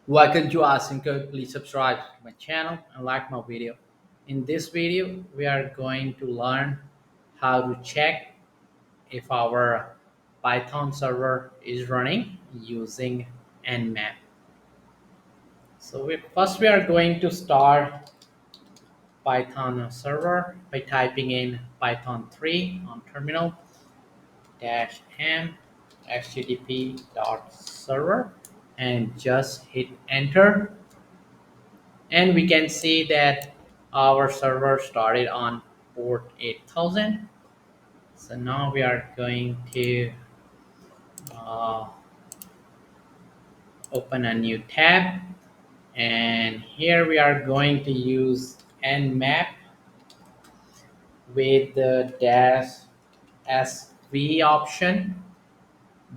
Welcome to Awesome Code. Please subscribe to my channel and like my video. In this video, we are going to learn how to check if our Python server is running using Nmap. So first we are going to start Python server by typing in Python 3 on terminal -m http.server and just hit enter, and we can see that our server started on port 8000. So now we are going to uh, open a new tab, and here we are going to use nmap with the dash sv option,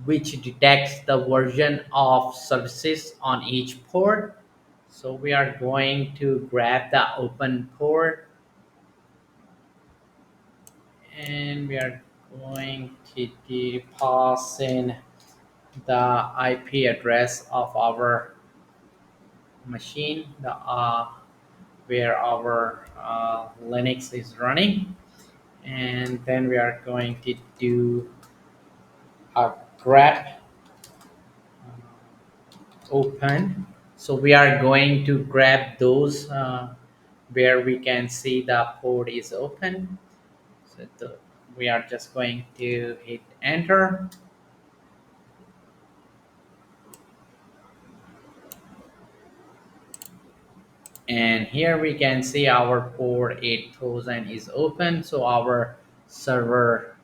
which detects the version of services on each port. So we are going to grab the open port, and we are going to pass in the IP address of our machine, where our Linux is running, and then we are going to do a grep open. So we are going to grab those where we can see the port is open. We are just going to hit enter, and here we can see our port 8000 is open, so our server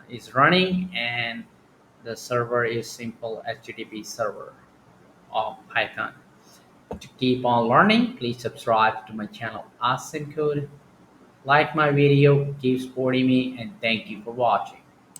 is running, and the server is simple http server of Python. To keep on learning, please subscribe to my channel Awesome Code, like my video, keep supporting me, and thank you for watching.